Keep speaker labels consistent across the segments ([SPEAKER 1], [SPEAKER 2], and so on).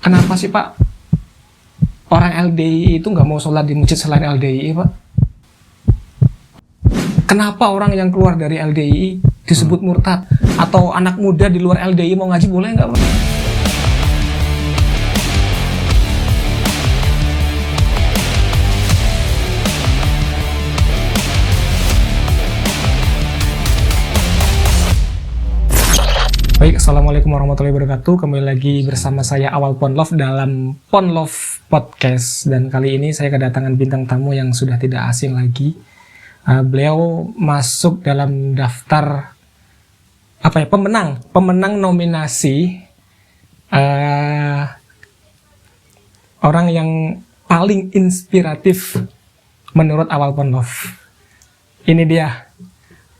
[SPEAKER 1] Kenapa sih Pak orang LDI itu nggak mau sholat di masjid selain LDI Pak? Kenapa orang yang keluar dari LDI disebut murtad? Atau anak muda di luar LDI mau ngaji boleh nggak Pak? Baik, Assalamualaikum warahmatullahi wabarakatuh. Kembali lagi bersama saya Awal Ponlov dalam Ponlov Podcast. Dan kali ini saya kedatangan bintang tamu yang sudah tidak asing lagi. Beliau masuk dalam daftar pemenang nominasi orang yang paling inspiratif menurut Awal Ponlov. Ini dia,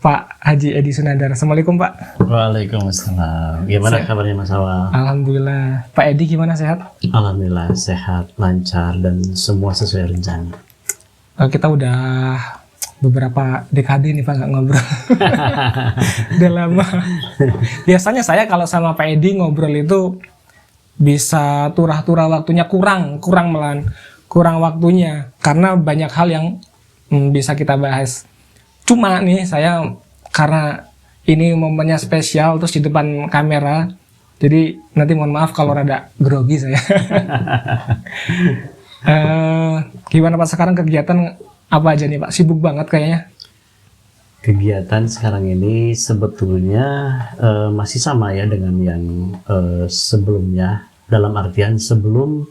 [SPEAKER 1] Pak Haji Edi Sunandar. Assalamualaikum Pak.
[SPEAKER 2] Waalaikumsalam. Gimana kabarnya Mas Awal?
[SPEAKER 1] Alhamdulillah. Pak Edi gimana, sehat?
[SPEAKER 2] Alhamdulillah sehat, lancar, dan semua sesuai rencana.
[SPEAKER 1] Kita udah beberapa dekade nih Pak nggak ngobrol. Udah lama. Biasanya saya kalau sama Pak Edi ngobrol itu bisa turah-turah waktunya kurang waktunya karena banyak hal yang bisa kita bahas. Cuma nih saya karena ini momennya spesial terus di depan kamera, jadi nanti mohon maaf kalau rada grogi saya. Gimana Pak sekarang kegiatan apa aja nih Pak? Sibuk banget kayaknya.
[SPEAKER 2] Kegiatan sekarang ini sebetulnya masih sama ya dengan yang sebelumnya, dalam artian sebelum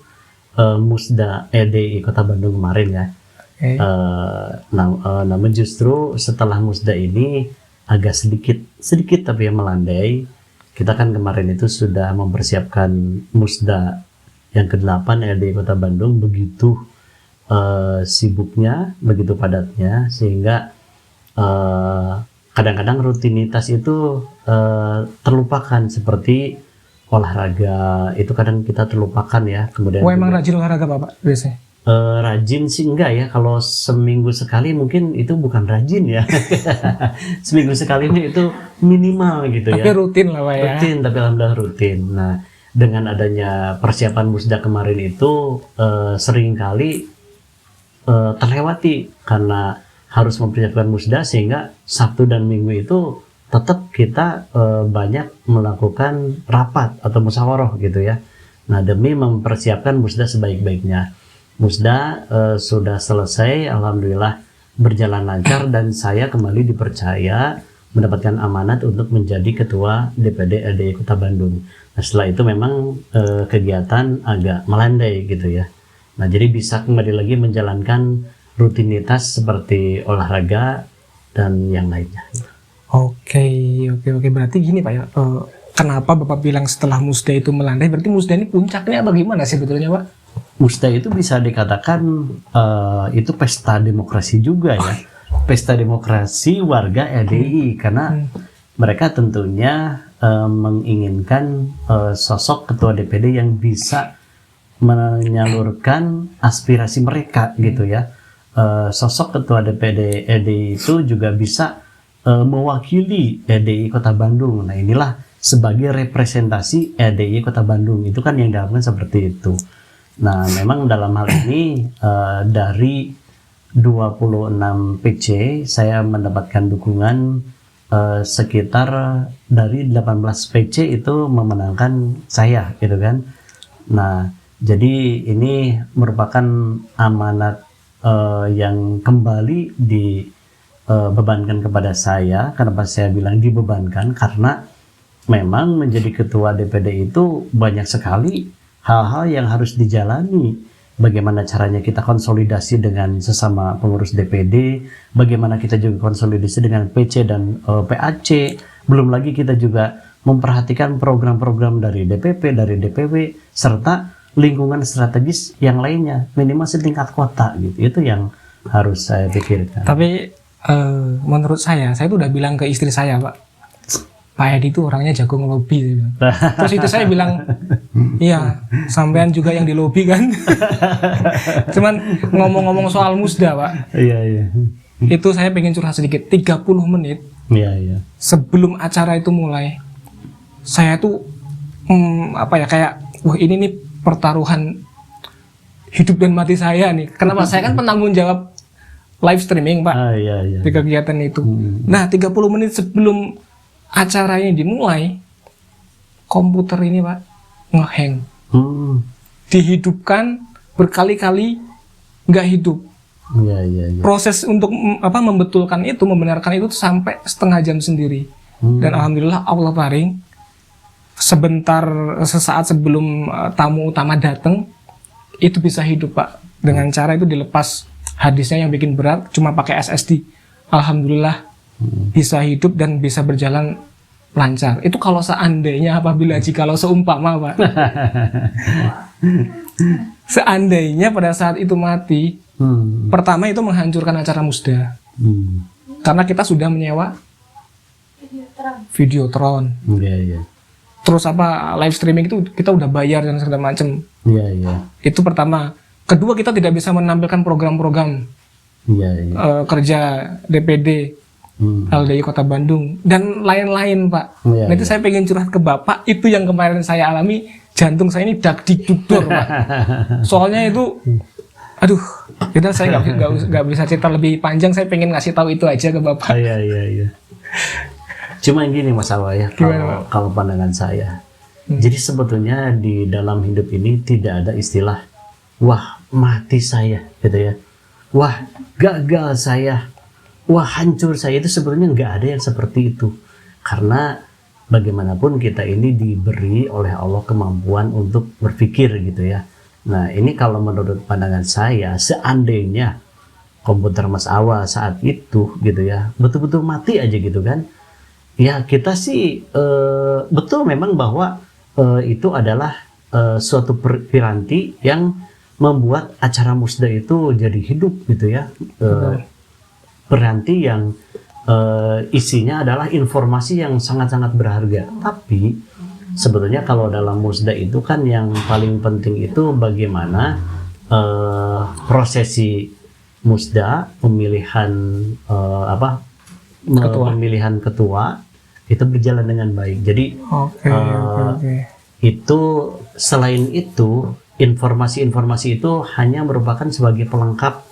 [SPEAKER 2] Musda EDI Kota Bandung kemarin ya. Okay. Namun justru setelah Musda ini agak sedikit tapi yang melandai. Kita kan kemarin itu sudah mempersiapkan Musda yang ke-8 LDI Kota Bandung, begitu sibuknya, begitu padatnya, sehingga kadang-kadang rutinitas itu terlupakan, seperti olahraga itu kadang kita terlupakan ya. Kemudian
[SPEAKER 1] emang rajin olahraga Pak biasanya?
[SPEAKER 2] Rajin sih enggak ya, kalau seminggu sekali mungkin itu bukan rajin ya. Seminggu sekali ini itu minimal gitu
[SPEAKER 1] tapi
[SPEAKER 2] ya.
[SPEAKER 1] Tapi rutin lah Pak ya.
[SPEAKER 2] Rutin, tapi alhamdulillah rutin. Nah, dengan adanya persiapan Musda kemarin itu seringkali terlewati karena harus mempersiapkan Musda, sehingga Sabtu dan Minggu itu tetap kita banyak melakukan rapat atau musyawarah gitu ya. Nah, demi mempersiapkan Musda sebaik-baiknya. Musda sudah selesai, alhamdulillah berjalan lancar, dan saya kembali dipercaya mendapatkan amanat untuk menjadi ketua DPD LDI Kota Bandung. Nah, setelah itu memang kegiatan agak melandai gitu ya. Nah, jadi bisa kembali lagi menjalankan rutinitas seperti olahraga dan yang lainnya.
[SPEAKER 1] Oke. Berarti gini Pak ya, kenapa Bapak bilang setelah Musda itu melandai? Berarti Musda ini puncaknya bagaimana sih sebetulnya Pak?
[SPEAKER 2] Musda itu bisa dikatakan itu pesta demokrasi juga ya. Pesta demokrasi warga LDI, karena mereka tentunya menginginkan sosok ketua DPD yang bisa menyalurkan aspirasi mereka gitu ya. Sosok ketua DPD LDI itu juga bisa mewakili LDI Kota Bandung. Nah, inilah sebagai representasi LDI Kota Bandung, itu kan yang diharapkan seperti itu. Nah, memang dalam hal ini dari 26 PC saya mendapatkan dukungan sekitar dari 18 PC itu memenangkan saya gitu kan. Nah, jadi ini merupakan amanat yang kembali dibebankan kepada saya. Kenapa saya bilang dibebankan? Karena memang menjadi ketua DPD itu banyak sekali hal-hal yang harus dijalani. Bagaimana caranya kita konsolidasi dengan sesama pengurus DPD, bagaimana kita juga konsolidasi dengan PC dan PAC, belum lagi kita juga memperhatikan program-program dari DPP, dari DPW, serta lingkungan strategis yang lainnya, minimal setingkat kota gitu. Itu yang harus saya pikirkan.
[SPEAKER 1] Tapi menurut saya tuh udah bilang ke istri saya Pak Edi itu orangnya jago ngelobi. Terus itu saya bilang, iya, sampean juga yang di lobi kan. Cuman ngomong-ngomong soal Musda Pak.
[SPEAKER 2] Iya.
[SPEAKER 1] Itu saya pengen curhat sedikit. 30 menit sebelum acara itu mulai, saya tuh kayak, wah ini nih pertaruhan hidup dan mati saya nih. Kenapa? Saya kan penanggung jawab live streaming, Pak,
[SPEAKER 2] Iya, iya.
[SPEAKER 1] di kegiatan itu. Nah, 30 menit sebelum acara ini dimulai, komputer ini, Pak, ngehang. Dihidupkan berkali-kali, nggak hidup.
[SPEAKER 2] Iya, iya, iya.
[SPEAKER 1] Proses untuk membetulkan itu, membenarkan itu sampai setengah jam sendiri. Dan alhamdulillah Allah paring. Sesaat sebelum tamu utama datang, itu bisa hidup, Pak. Dengan cara itu dilepas hadisnya yang bikin berat, cuma pakai SSD. Alhamdulillah bisa hidup dan bisa berjalan lancar. Itu kalau seandainya, apabila jikalau seumpama, Pak. Seandainya pada saat itu mati, pertama itu menghancurkan acara musda. Karena kita sudah menyewa Videotron.
[SPEAKER 2] Iya, iya.
[SPEAKER 1] Terus live streaming itu kita udah bayar dan segala macam.
[SPEAKER 2] Iya, iya.
[SPEAKER 1] Itu pertama. Kedua, kita tidak bisa menampilkan program-program
[SPEAKER 2] Iya, iya.
[SPEAKER 1] kerja DPD, LDI Kota Bandung dan lain-lain, Pak.
[SPEAKER 2] Iya,
[SPEAKER 1] Nanti saya pengen curhat ke Bapak, itu yang kemarin saya alami, jantung saya ini dak-dikduk-dor, Pak. Soalnya itu, aduh, kita saya nggak bisa cerita lebih panjang. Saya pengen ngasih tahu itu aja ke Bapak.
[SPEAKER 2] Iya, iya, iya. Cuma gini Mas Awa ya, kalau pandangan saya. Jadi sebetulnya di dalam hidup ini tidak ada istilah, wah mati saya, gitu ya. Wah gagal saya, wah hancur saya. Itu sebetulnya nggak ada yang seperti itu. Karena bagaimanapun kita ini diberi oleh Allah kemampuan untuk berpikir, gitu ya. Nah ini kalau menurut pandangan saya, seandainya komputer Mas Awa saat itu, gitu ya, betul-betul mati aja gitu kan. Ya kita sih betul memang bahwa itu adalah suatu piranti yang membuat acara musda itu jadi hidup, gitu ya. Piranti yang isinya adalah informasi yang sangat-sangat berharga. Tapi sebetulnya kalau dalam musda itu kan yang paling penting itu bagaimana prosesi musda, pemilihan pemilihan ketua itu berjalan dengan baik. Jadi itu selain itu informasi-informasi itu hanya merupakan sebagai pelengkap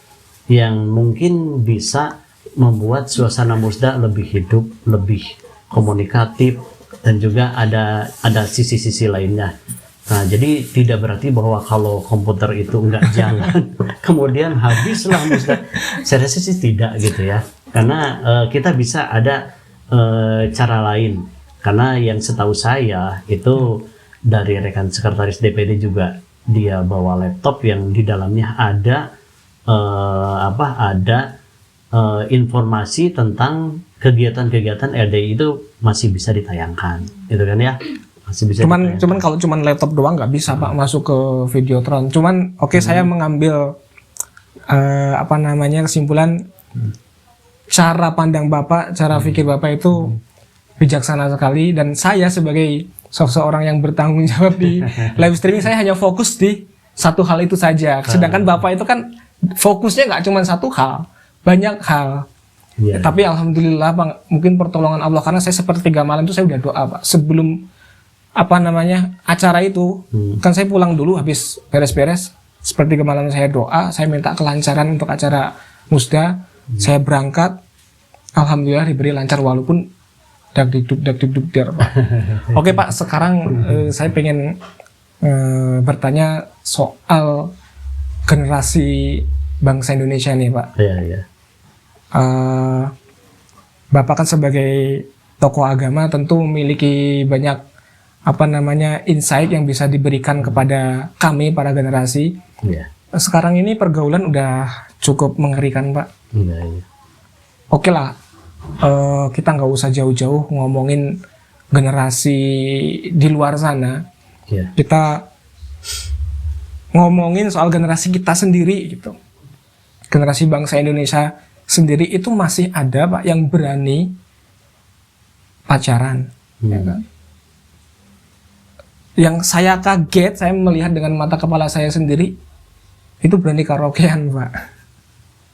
[SPEAKER 2] yang mungkin bisa membuat suasana musda lebih hidup, lebih komunikatif, dan juga ada sisi-sisi lainnya. Nah, jadi tidak berarti bahwa kalau komputer itu nggak jalan, kemudian habislah musda. Saya rasa sih tidak, gitu ya. Karena kita bisa ada cara lain. Karena yang setahu saya itu dari rekan sekretaris DPD juga, dia bawa laptop yang di dalamnya ada informasi tentang kegiatan-kegiatan LDI itu masih bisa ditayangkan, gitu kan ya. Masih bisa
[SPEAKER 1] cuman kalau laptop doang nggak bisa, Pak, masuk ke Videotron. Cuman saya mengambil kesimpulan, cara pandang Bapak, cara pikir Bapak itu bijaksana sekali, dan saya sebagai seseorang yang bertanggung jawab di live streaming, saya hanya fokus di satu hal itu saja. Sedangkan Bapak itu kan fokusnya nggak cuma satu hal, banyak hal. Tapi alhamdulillah, Pak, mungkin pertolongan Allah, karena saya sepertiga malam itu saya udah doa, Pak, sebelum acara itu. Kan saya pulang dulu habis beres-beres, sepertiga malam saya doa, saya minta kelancaran untuk acara musda. Saya berangkat, alhamdulillah diberi lancar walaupun dak-dikduk Pak. Oke, Pak, sekarang saya pengen bertanya soal generasi bangsa Indonesia nih, Pak.
[SPEAKER 2] Iya.
[SPEAKER 1] Bapak kan sebagai tokoh agama tentu memiliki banyak insight yang bisa diberikan kepada kami para generasi.
[SPEAKER 2] Iya.
[SPEAKER 1] Sekarang ini pergaulan udah cukup mengerikan, Pak.
[SPEAKER 2] Iya.
[SPEAKER 1] Oke lah, kita nggak usah jauh-jauh ngomongin generasi di luar sana.
[SPEAKER 2] Iya.
[SPEAKER 1] Kita ngomongin soal generasi kita sendiri, gitu. Generasi bangsa Indonesia sendiri itu masih ada, Pak, yang berani pacaran. Ya kan? Yang saya kaget, saya melihat dengan mata kepala saya sendiri, itu berani karaokean, Pak.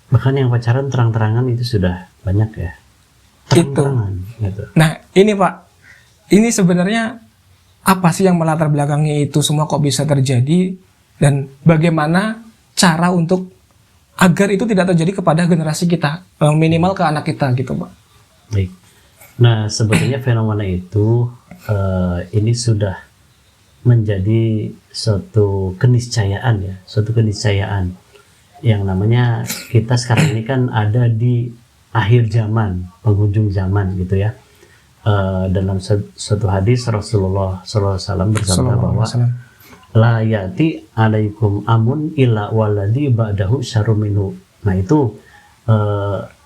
[SPEAKER 2] Bahkan yang pacaran terang-terangan itu sudah banyak ya. Terang-terangan, gitu.
[SPEAKER 1] Nah, ini, Pak, ini sebenarnya apa sih yang melatar belakangnya itu semua kok bisa terjadi, dan bagaimana cara untuk agar itu tidak terjadi kepada generasi kita, minimal ke anak kita gitu, Pak.
[SPEAKER 2] Baik. Nah, sebetulnya fenomena itu ini sudah menjadi suatu keniscayaan ya, suatu keniscayaan yang namanya kita sekarang ini kan ada di akhir zaman, penghujung zaman gitu ya. Dalam suatu hadis Rasulullah SAW bersabda bahwa la yati alaikum amun illa waladi ba'dahu syarrum minhu. Nah itu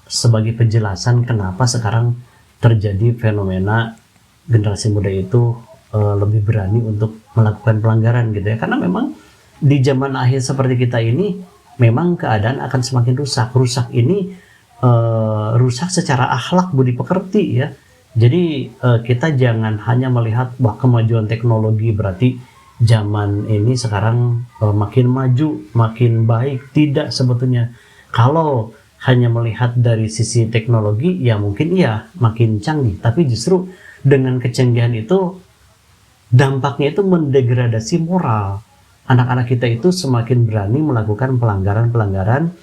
[SPEAKER 2] sebagai penjelasan kenapa sekarang terjadi fenomena generasi muda itu lebih berani untuk melakukan pelanggaran gitu ya, karena memang di zaman akhir seperti kita ini memang keadaan akan semakin rusak ini rusak secara akhlak budi pekerti ya. Jadi kita jangan hanya melihat wah kemajuan teknologi berarti zaman ini sekarang makin maju, makin baik. Tidak, sebetulnya kalau hanya melihat dari sisi teknologi ya mungkin iya makin canggih, tapi justru dengan kecanggihan itu dampaknya itu mendegradasi moral. Anak-anak kita itu semakin berani melakukan pelanggaran-pelanggaran,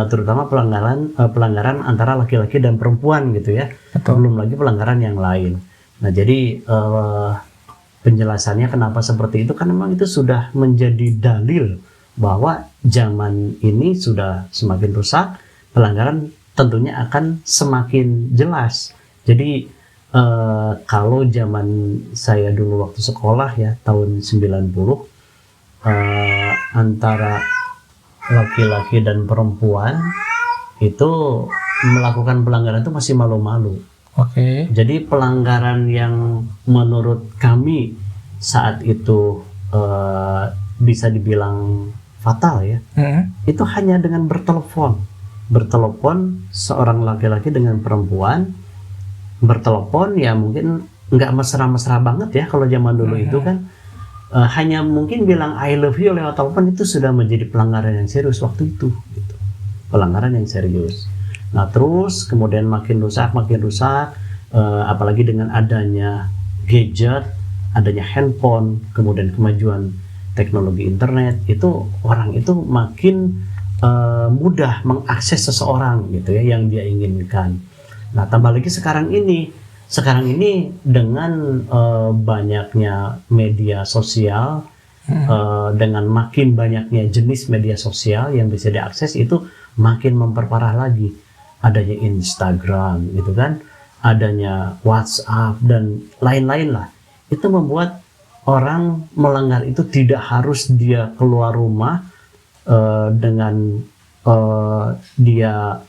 [SPEAKER 2] terutama pelanggaran antara laki-laki dan perempuan gitu ya.
[SPEAKER 1] Betul.
[SPEAKER 2] Belum lagi pelanggaran yang lain. Nah jadi penjelasannya kenapa seperti itu, kan memang itu sudah menjadi dalil bahwa zaman ini sudah semakin rusak, pelanggaran tentunya akan semakin jelas. Jadi kalau zaman saya dulu waktu sekolah ya tahun 90, antara laki-laki dan perempuan itu melakukan pelanggaran itu masih malu-malu.
[SPEAKER 1] Oke.
[SPEAKER 2] Jadi pelanggaran yang menurut kami saat itu bisa dibilang fatal ya, itu hanya dengan bertelepon seorang laki-laki dengan perempuan, bertelepon ya mungkin nggak mesra-mesra banget ya kalau zaman dulu itu kan. Hanya mungkin bilang I love you lewat telepon itu sudah menjadi pelanggaran yang serius waktu itu gitu. Pelanggaran yang serius. Nah terus kemudian makin rusak, apalagi dengan adanya gadget, adanya handphone, kemudian kemajuan teknologi internet, itu orang itu makin mudah mengakses seseorang gitu ya yang dia inginkan. Nah tambah lagi sekarang ini dengan banyaknya media sosial, dengan makin banyaknya jenis media sosial yang bisa diakses, itu makin memperparah lagi. Adanya Instagram gitu kan, adanya WhatsApp dan lain-lain lah. Itu membuat orang melanggar itu tidak harus dia keluar rumah dengan dia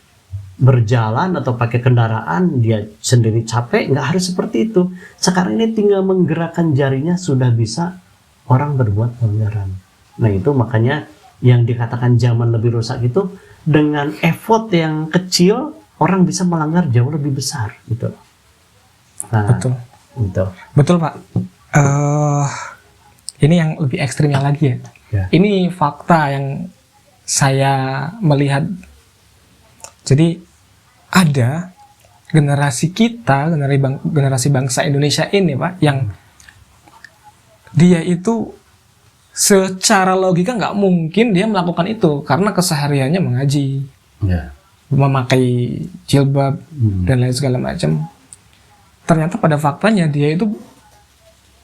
[SPEAKER 2] berjalan atau pakai kendaraan, dia sendiri capek, nggak harus seperti itu. Sekarang ini tinggal menggerakkan jarinya sudah bisa orang berbuat pelanggaran. Nah itu makanya yang dikatakan zaman lebih rusak itu dengan effort yang kecil orang bisa melanggar jauh lebih besar gitu. Nah,
[SPEAKER 1] Betul.
[SPEAKER 2] Gitu.
[SPEAKER 1] Betul, Pak. Ini yang lebih ekstrimnya lagi ya.
[SPEAKER 2] Ya.
[SPEAKER 1] Ini fakta yang saya melihat. Jadi ada generasi kita, generasi bangsa Indonesia ini, Pak, yang dia itu secara logika nggak mungkin dia melakukan itu karena kesehariannya mengaji,
[SPEAKER 2] Ya.
[SPEAKER 1] memakai jilbab dan lain segala macam. Ternyata pada faktanya dia itu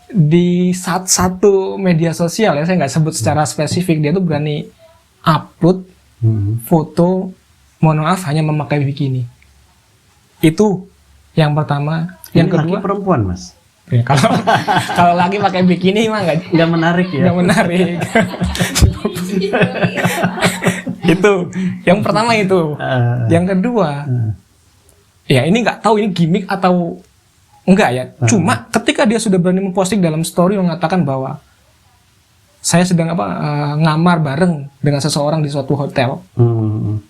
[SPEAKER 1] di satu media sosial ya, saya nggak sebut secara spesifik, dia tuh berani upload foto, mohon maaf, hanya memakai bikini. Itu yang pertama. Yang kedua,
[SPEAKER 2] laki perempuan mas?
[SPEAKER 1] Ya, kalau lagi pakai bikini mah
[SPEAKER 2] nggak menarik ya?
[SPEAKER 1] Nggak menarik. Itu yang pertama itu. Yang kedua, ya ini nggak tahu ini gimmick atau enggak ya. Cuma ketika dia sudah berani memposting dalam story mengatakan bahwa saya sedang ngamar bareng dengan seseorang di suatu hotel.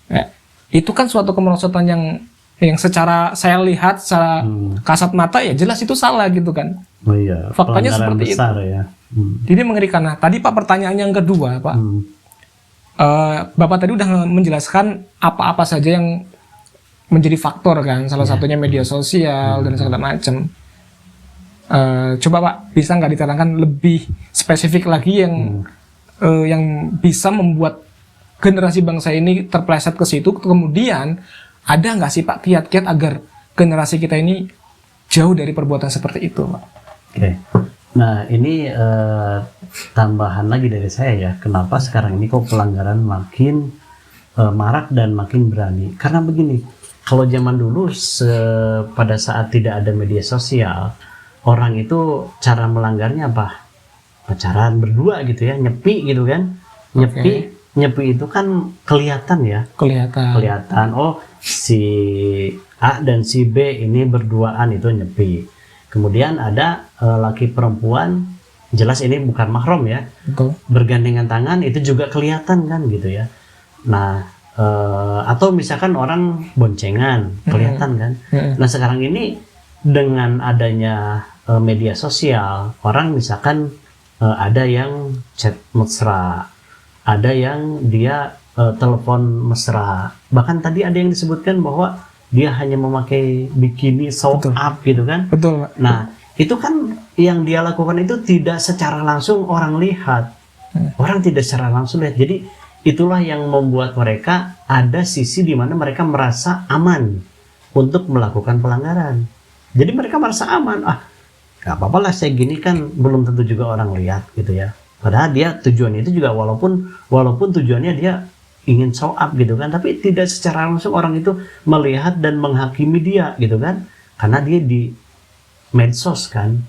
[SPEAKER 1] Ya, itu kan suatu kemerosotan yang secara saya lihat secara kasat mata ya jelas itu salah gitu kan.
[SPEAKER 2] Oh iya.
[SPEAKER 1] Faktanya seperti
[SPEAKER 2] besar,
[SPEAKER 1] itu.
[SPEAKER 2] Ya.
[SPEAKER 1] Jadi mengerikan. Nah, tadi Pak pertanyaan yang kedua, Pak. Bapak tadi udah menjelaskan apa-apa saja yang menjadi faktor kan. Salah satunya media sosial dan segala macam. Coba Pak, bisa nggak diterangkan lebih spesifik lagi yang bisa membuat generasi bangsa ini terpeleset ke situ? Kemudian ada nggak sih Pak kiat-kiat agar generasi kita ini jauh dari perbuatan seperti itu, Pak?
[SPEAKER 2] Oke. Nah, ini tambahan lagi dari saya ya. Kenapa sekarang ini kok pelanggaran makin marak dan makin berani? Karena begini, kalau zaman dulu pada saat tidak ada media sosial, orang itu cara melanggarnya apa? Pacaran berdua gitu ya, nyepi gitu kan? Nyepi itu kan kelihatan ya. Kelihatan. Oh, si A dan si B ini berduaan itu nyepi. Kemudian ada laki perempuan, jelas ini bukan mahram ya.
[SPEAKER 1] Betul.
[SPEAKER 2] Bergandengan tangan itu juga kelihatan kan gitu ya. Nah, atau misalkan orang boncengan, kelihatan kan. Nah, sekarang ini dengan adanya media sosial, orang misalkan ada yang chat mesra, ada yang dia telepon mesra. Bahkan tadi ada yang disebutkan bahwa dia hanya memakai bikini show up gitu kan.
[SPEAKER 1] Betul, Pak.
[SPEAKER 2] Nah, itu kan yang dia lakukan itu tidak secara langsung orang lihat. Orang tidak secara langsung lihat. Jadi itulah yang membuat mereka ada sisi di mana mereka merasa aman untuk melakukan pelanggaran. Jadi mereka merasa aman. Gak apa-apa lah saya gini kan belum tentu juga orang lihat gitu ya. Padahal dia tujuannya itu juga walaupun tujuannya dia ingin show up gitu kan, tapi tidak secara langsung orang itu melihat dan menghakimi dia gitu kan, karena dia di medsos kan.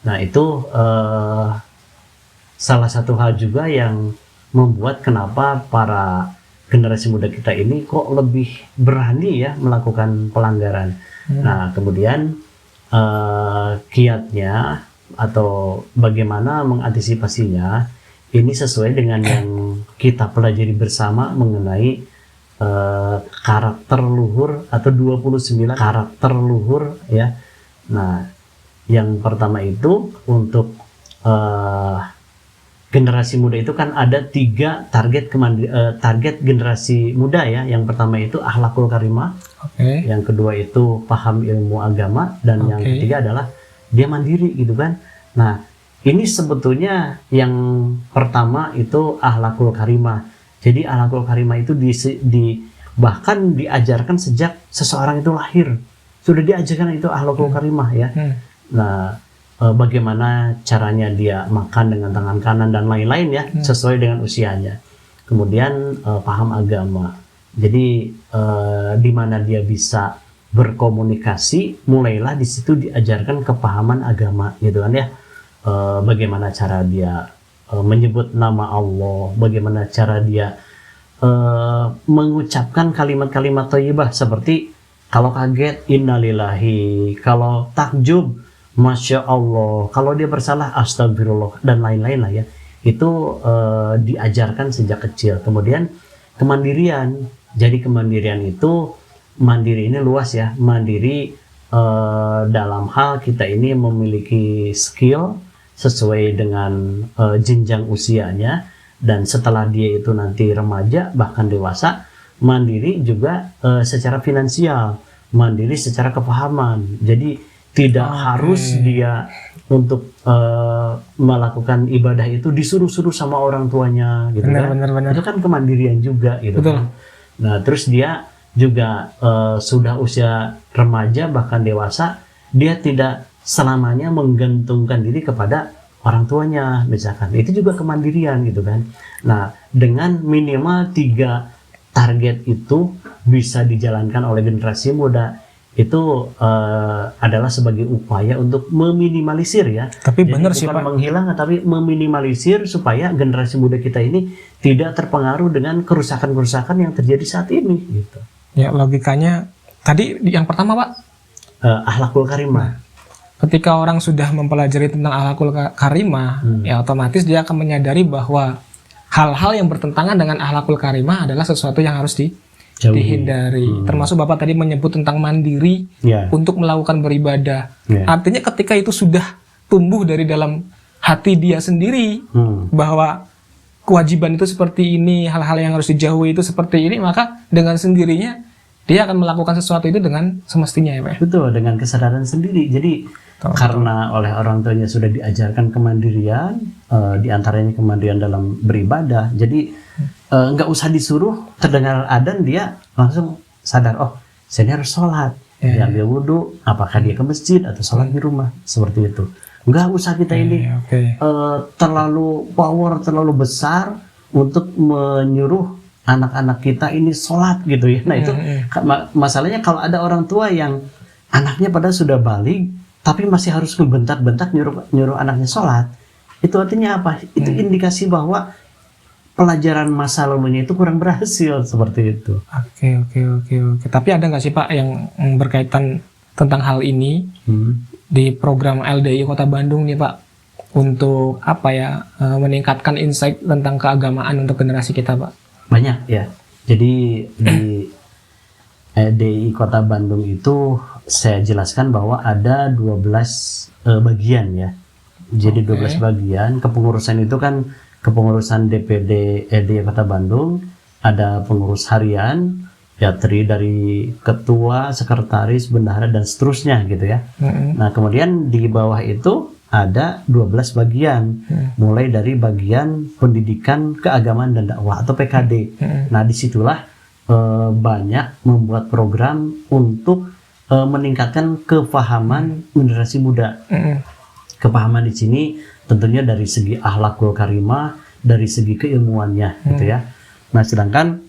[SPEAKER 2] Nah itu salah satu hal juga yang membuat kenapa para generasi muda kita ini kok lebih berani ya melakukan pelanggaran. Nah kemudian kiatnya atau bagaimana mengantisipasinya ini sesuai dengan yang kita pelajari bersama mengenai karakter luhur atau 29 karakter luhur ya. Nah, yang pertama itu untuk generasi muda itu kan ada 3 target generasi muda ya. Yang pertama itu akhlakul karimah, yang kedua itu paham ilmu agama, dan yang ketiga adalah dia mandiri gitu kan. Nah, ini sebetulnya yang pertama itu akhlakul karimah. Jadi akhlakul karimah itu bahkan diajarkan sejak seseorang itu lahir. Sudah diajarkan itu akhlakul karimah ya. Nah, bagaimana caranya dia makan dengan tangan kanan dan lain-lain ya, sesuai dengan usianya. Kemudian paham agama. Jadi di mana dia bisa berkomunikasi, mulailah di situ diajarkan kepahaman agama gitu kan ya. Bagaimana cara dia menyebut nama Allah, bagaimana cara dia mengucapkan kalimat-kalimat thayyibah seperti kalau kaget innalillahi, kalau takjub masya Allah, kalau dia bersalah astagfirullah dan lain-lain lah ya. Itu diajarkan sejak kecil. Kemudian kemandirian. Jadi kemandirian itu, mandiri ini luas ya. Mandiri dalam hal kita ini memiliki skill sesuai dengan jenjang usianya, dan setelah dia itu nanti remaja bahkan dewasa, mandiri juga secara finansial, mandiri secara kepahaman. Jadi tidak harus dia untuk melakukan ibadah itu disuruh-suruh sama orang tuanya gitu kan.
[SPEAKER 1] Benar.
[SPEAKER 2] Itu kan kemandirian juga gitu. Betul. Kan. Nah, terus dia juga sudah usia remaja bahkan dewasa, dia tidak selamanya menggantungkan diri kepada orang tuanya misalkan. Itu juga kemandirian gitu kan. Nah, dengan minimal 3 target itu bisa dijalankan oleh generasi muda, itu adalah sebagai upaya untuk meminimalisir ya.
[SPEAKER 1] Tapi
[SPEAKER 2] jadi
[SPEAKER 1] benar sih
[SPEAKER 2] bukan
[SPEAKER 1] Pak,
[SPEAKER 2] menghilang tapi meminimalisir supaya generasi muda kita ini tidak terpengaruh dengan kerusakan-kerusakan yang terjadi saat ini gitu.
[SPEAKER 1] Ya logikanya tadi yang pertama Pak,
[SPEAKER 2] akhlakul karimah.
[SPEAKER 1] Ketika orang sudah mempelajari tentang akhlakul karimah, ya otomatis dia akan menyadari bahwa hal-hal yang bertentangan dengan akhlakul karimah adalah sesuatu yang harus dihindari. Termasuk Bapak tadi menyebut tentang mandiri untuk melakukan beribadah. Artinya ketika itu sudah tumbuh dari dalam hati dia sendiri, bahwa kewajiban itu seperti ini, hal-hal yang harus dijauhi itu seperti ini, maka dengan sendirinya dia akan melakukan sesuatu itu dengan semestinya ya Pak.
[SPEAKER 2] Betul, dengan kesadaran sendiri. Jadi
[SPEAKER 1] Betul.
[SPEAKER 2] Karena oleh orang tuanya sudah diajarkan kemandirian, diantaranya kemandirian dalam beribadah. Jadi nggak usah disuruh terdengar adzan dia langsung sadar, oh saya ini harus sholat. Dia ambil wudhu, apakah dia ke masjid atau sholat di rumah, seperti itu. Nggak usah kita ini terlalu power, terlalu besar untuk menyuruh anak-anak kita ini sholat gitu ya. Nah itu masalahnya kalau ada orang tua yang anaknya padahal sudah balik, tapi masih harus ngebentak-bentak nyuruh anaknya sholat. Itu artinya apa? Itu indikasi bahwa pelajaran masa lalunya itu kurang berhasil, seperti itu.
[SPEAKER 1] Oke. Tapi ada nggak sih Pak yang berkaitan tentang hal ini di program LDI Kota Bandung nih Pak, untuk meningkatkan insight tentang keagamaan untuk generasi kita Pak?
[SPEAKER 2] Banyak ya. Jadi di LDI Kota Bandung itu saya jelaskan bahwa ada 12 bagian ya. Jadi 12 bagian. Kepengurusan itu kan kepengurusan DPD LDI Kota Bandung, ada pengurus harian, ya terdiri dari ketua, sekretaris, bendahara dan seterusnya gitu ya. Nah, kemudian di bawah itu ada 12 bagian, mulai dari bagian pendidikan, keagamaan dan dakwah atau PKD. Nah, disitulah banyak membuat program untuk meningkatkan kepahaman generasi muda. Kepahaman di sini tentunya dari segi akhlakul karimah, dari segi keilmuannya gitu ya. Nah, sedangkan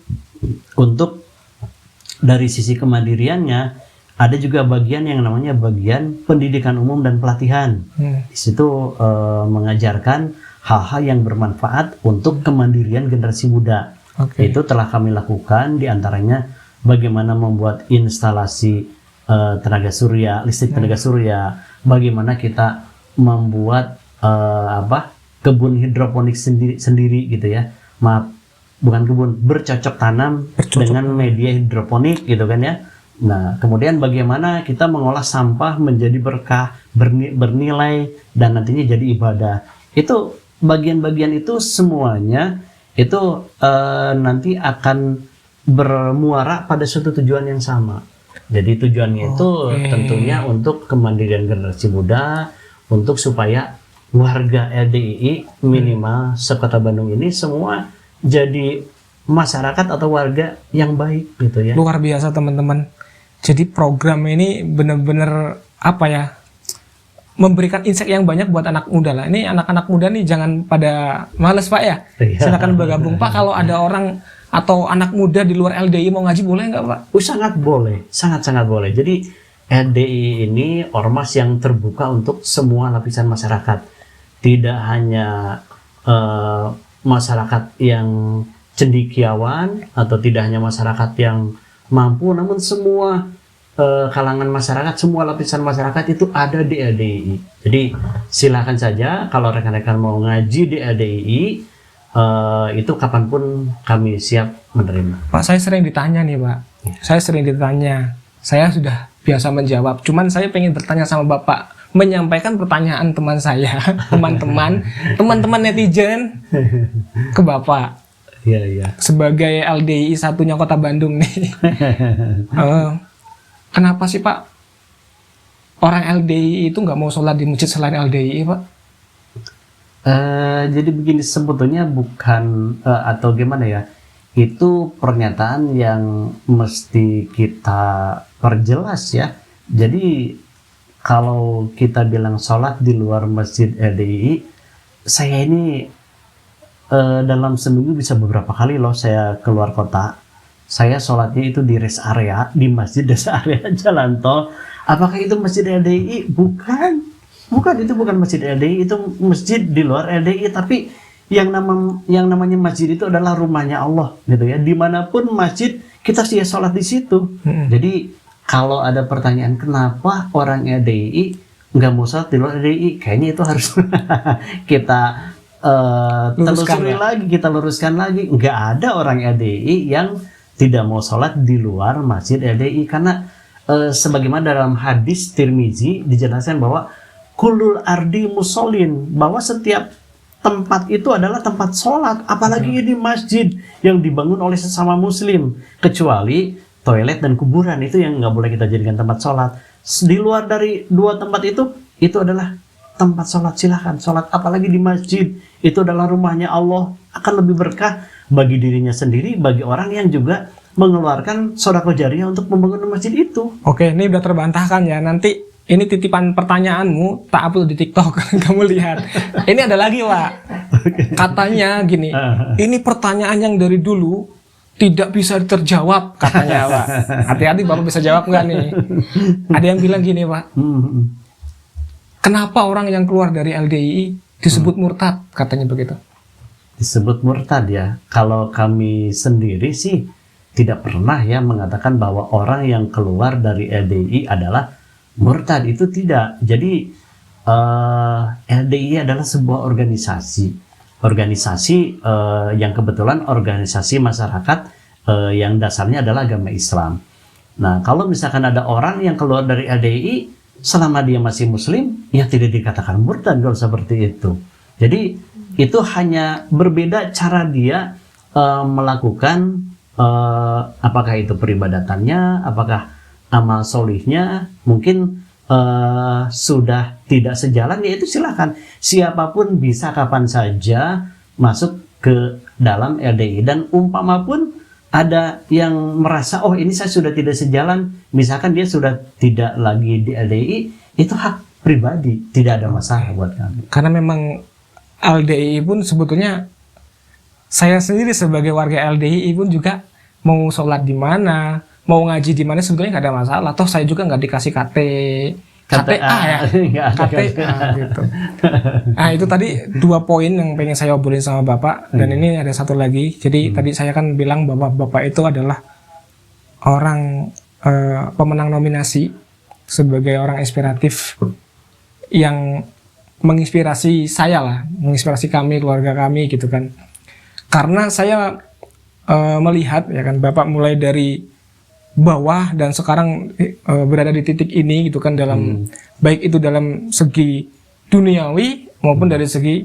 [SPEAKER 2] untuk dari sisi kemandiriannya ada juga bagian yang namanya bagian pendidikan umum dan pelatihan. Di situ mengajarkan hal-hal yang bermanfaat untuk kemandirian generasi muda. Itu telah kami lakukan, diantaranya bagaimana membuat instalasi tenaga surya, listrik tenaga surya, bagaimana kita membuat kebun hidroponik sendiri gitu ya. Maaf, bukan kebun, bercocok tanam dengan media hidroponik gitu kan ya. Nah, kemudian bagaimana kita mengolah sampah menjadi berkah, bernilai dan nantinya jadi ibadah. Itu bagian-bagian itu semuanya itu nanti akan bermuara pada suatu tujuan yang sama. Jadi tujuannya itu tentunya untuk kemandirian generasi muda, untuk supaya warga LDII minimal sekota Bandung ini semua jadi masyarakat atau warga yang baik gitu ya.
[SPEAKER 1] Luar biasa teman-teman. Jadi program ini benar-benar memberikan insight yang banyak buat anak muda lah. Ini anak-anak muda nih jangan pada males Pak ya. Silakan bergabung Pak. Kalau ada orang atau anak muda di luar LDI mau ngaji boleh nggak Pak?
[SPEAKER 2] Sangat boleh, sangat boleh. Jadi LDI ini ormas yang terbuka untuk semua lapisan masyarakat. Tidak hanya masyarakat yang cendekiawan atau tidak hanya masyarakat yang mampu, namun semua kalangan masyarakat, semua lapisan masyarakat itu ada di LDII. Jadi silakan saja kalau rekan-rekan mau ngaji di LDII, itu kapanpun kami siap menerima.
[SPEAKER 1] Pak, saya sering ditanya nih Pak. Saya sering ditanya. Saya sudah biasa menjawab. Cuman saya pengen bertanya sama Bapak, menyampaikan pertanyaan teman saya, teman-teman netizen ke Bapak.
[SPEAKER 2] Iya.
[SPEAKER 1] Sebagai LDI satunya Kota Bandung nih. Kenapa sih Pak orang LDI itu nggak mau sholat di masjid selain LDI Pak?
[SPEAKER 2] Jadi begini, sebetulnya bukan atau gimana ya, itu pernyataan yang mesti kita perjelas ya. Jadi kalau kita bilang sholat di luar masjid LDII, saya ini dalam seminggu bisa beberapa kali loh saya keluar kota. Saya sholatnya itu di rest area, di masjid rest area jalan tol. Apakah itu masjid LDII? Bukan, itu bukan masjid LDII, itu masjid di luar LDII. Tapi yang namanya masjid itu adalah rumahnya Allah, gitu ya. Dimanapun masjid, kita sih sholat di situ. Jadi kalau ada pertanyaan kenapa orang LDII nggak mau sholat di luar LDII, kayaknya itu harus kita telusuri lagi, kita luruskan lagi. Nggak ada orang LDII yang tidak mau sholat di luar masjid LDII, karena sebagaimana dalam hadis Tirmizi dijelaskan bahwa kulul ardi musholin, bahwa setiap tempat itu adalah tempat sholat, apalagi ini masjid yang dibangun oleh sesama muslim, kecuali toilet dan kuburan, itu yang nggak boleh kita jadikan tempat sholat. Di luar dari dua tempat itu itu adalah tempat sholat, silahkan sholat, apalagi di masjid, itu adalah rumahnya Allah, akan lebih berkah bagi dirinya sendiri, bagi orang yang juga mengeluarkan sedekah jariyah untuk membangun masjid itu.
[SPEAKER 1] Oke, ini udah terbantahkan ya. Nanti ini titipan pertanyaanmu tak upload di TikTok. Kamu lihat. Ini ada lagi, Pak. Katanya gini, ini pertanyaan yang dari dulu tidak bisa terjawab, katanya, Pak. Hati-hati Bapak bisa jawab nggak nih? Ada yang bilang gini, Pak. Kenapa orang yang keluar dari LDII disebut murtad, katanya begitu?
[SPEAKER 2] Disebut murtad ya. Kalau kami sendiri sih tidak pernah ya mengatakan bahwa orang yang keluar dari LDII adalah murtad, itu tidak. Jadi LDII adalah sebuah organisasi yang kebetulan organisasi masyarakat yang dasarnya adalah agama Islam. Nah, kalau misalkan ada orang yang keluar dari LDII selama dia masih muslim, ya tidak dikatakan murtad kalau seperti itu. Jadi itu hanya berbeda cara dia melakukan apakah itu peribadatannya, apakah amal solihnya, mungkin sudah tidak sejalan, ya itu silakan. Siapapun bisa kapan saja masuk ke dalam LDII, dan umpama pun ada yang merasa, oh ini saya sudah tidak sejalan, misalkan dia sudah tidak lagi di LDII, itu hak pribadi, tidak ada masalah buat kami.
[SPEAKER 1] Karena memang LDII pun sebetulnya, saya sendiri sebagai warga LDII pun juga mau sholat di mana, mau ngaji di mana sebetulnya nggak ada masalah. Toh saya juga nggak dikasih KTA ya, KTA gitu. Nah itu tadi 2 poin yang pengen saya obrolin sama Bapak, dan ini ada satu lagi. Jadi tadi saya kan bilang bahwa Bapak itu adalah orang pemenang nominasi sebagai orang inspiratif yang menginspirasi saya lah, menginspirasi kami, keluarga kami gitu kan. Karena saya melihat ya kan Bapak mulai dari bawah dan sekarang berada di titik ini gitu kan, dalam baik itu dalam segi duniawi maupun dari segi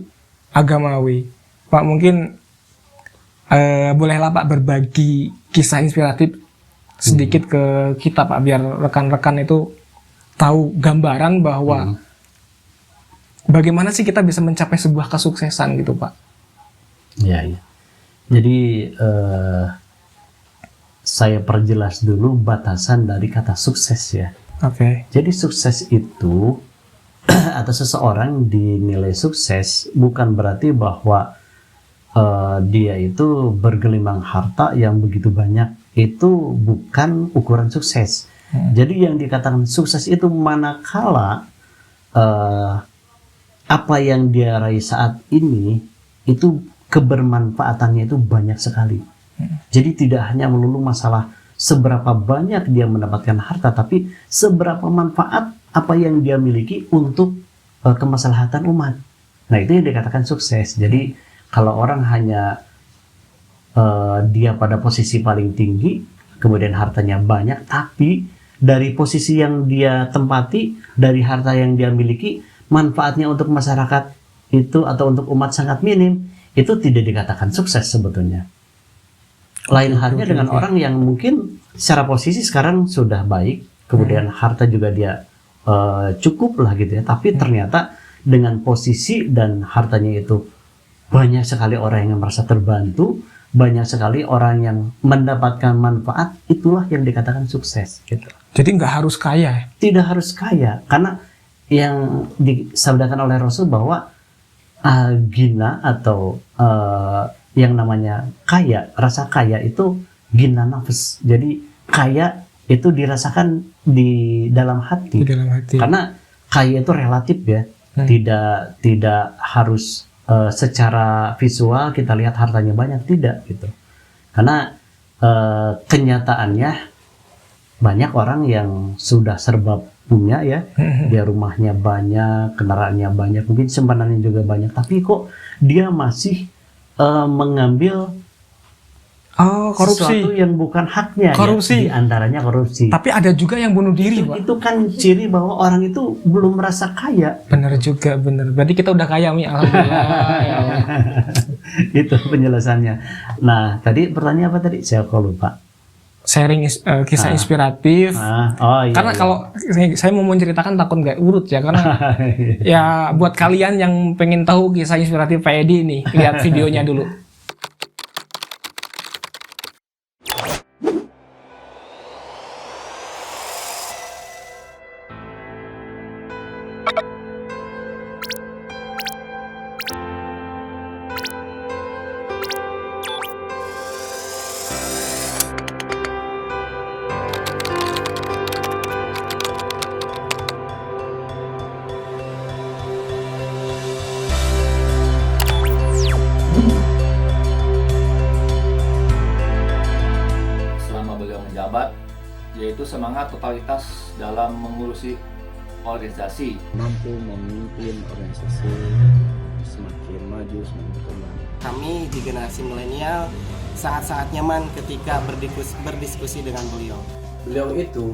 [SPEAKER 1] agamawi. Pak mungkin bolehlah Pak berbagi kisah inspiratif sedikit ke kita Pak, biar rekan-rekan itu tahu gambaran bahwa bagaimana sih kita bisa mencapai sebuah kesuksesan gitu Pak.
[SPEAKER 2] Ya, ya. Jadi saya perjelas dulu batasan dari kata sukses ya.
[SPEAKER 1] Oke.
[SPEAKER 2] Jadi sukses itu atau seseorang dinilai sukses bukan berarti bahwa dia itu bergelimang harta yang begitu banyak. Itu bukan ukuran sukses. Jadi yang dikatakan sukses itu manakala apa yang dia raih saat ini itu kebermanfaatannya itu banyak sekali. Jadi tidak hanya melulu masalah seberapa banyak dia mendapatkan harta, tapi seberapa manfaat apa yang dia miliki untuk kemaslahatan umat. Nah itu yang dikatakan sukses. Jadi kalau orang hanya dia pada posisi paling tinggi, kemudian hartanya banyak, tapi dari posisi yang dia tempati, dari harta yang dia miliki, manfaatnya untuk masyarakat itu atau untuk umat sangat minim, itu tidak dikatakan sukses sebetulnya. Lain halnya dengan orang yang mungkin secara posisi sekarang sudah baik, kemudian harta juga dia cukup lah gitu ya, tapi ternyata dengan posisi dan hartanya itu banyak sekali orang yang merasa terbantu, banyak sekali orang yang mendapatkan manfaat, itulah yang dikatakan sukses gitu.
[SPEAKER 1] Jadi nggak harus kaya?
[SPEAKER 2] Tidak harus kaya, karena yang disabdakan oleh Rasul bahwa gina atau yang namanya kaya, rasa kaya itu gina nafs. Jadi kaya itu dirasakan di dalam hati.
[SPEAKER 1] Di dalam hati.
[SPEAKER 2] Karena kaya itu relatif ya. Tidak harus secara visual kita lihat hartanya banyak, tidak gitu. Karena kenyataannya banyak orang yang sudah serba punya ya, dia rumahnya banyak, kendaraannya banyak, mungkin simpanannya juga banyak, tapi kok dia masih mengambil
[SPEAKER 1] korupsi,
[SPEAKER 2] sesuatu yang bukan haknya.
[SPEAKER 1] Korupsi.
[SPEAKER 2] Ya, di antaranya korupsi.
[SPEAKER 1] Tapi ada juga yang bunuh diri, Pak.
[SPEAKER 2] Itu kan ciri bahwa orang itu belum merasa kaya.
[SPEAKER 1] Bener juga, bener. Berarti kita udah kaya, Mi. Alhamdulillah. Ya Allah.
[SPEAKER 2] Itu penjelasannya. Nah, tadi pertanyaan apa tadi? Saya kok lupa.
[SPEAKER 1] kisah inspiratif.
[SPEAKER 2] Iya,
[SPEAKER 1] Karena kalau saya mau menceritakan takut nggak urut ya, karena ya buat kalian yang pengen tahu kisah inspiratif Pak Edi ini, lihat videonya dulu.
[SPEAKER 3] Selama beliau menjabat, yaitu semangat totalitas dalam mengurusi organisasi,
[SPEAKER 4] mampu memimpin organisasi semakin maju, semakin berkembang.
[SPEAKER 5] Kami di generasi milenial sangat-sangat nyaman ketika berdiskusi dengan beliau.
[SPEAKER 6] Beliau itu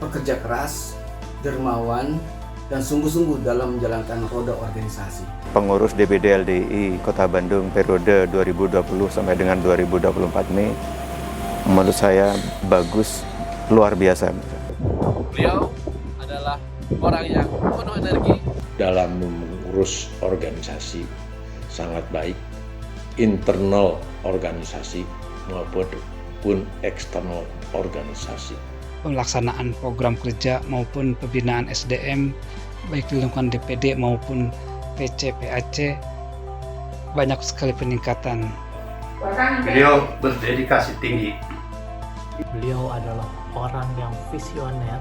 [SPEAKER 6] pekerja keras, dermawan, dan sungguh-sungguh dalam menjalankan roda organisasi.
[SPEAKER 7] Pengurus DPD LDI Kota Bandung periode 2020 sampai dengan 2024 ini menurut saya bagus, luar biasa.
[SPEAKER 8] Beliau adalah orang yang penuh energi
[SPEAKER 4] Dalam mengurus organisasi sangat baik, internal organisasi maupun eksternal organisasi.
[SPEAKER 9] Pelaksanaan program kerja maupun pembinaan SDM baik di lingkungan DPD maupun PC PAC banyak sekali peningkatan.
[SPEAKER 10] Beliau berdedikasi tinggi.
[SPEAKER 11] Beliau adalah orang yang visioner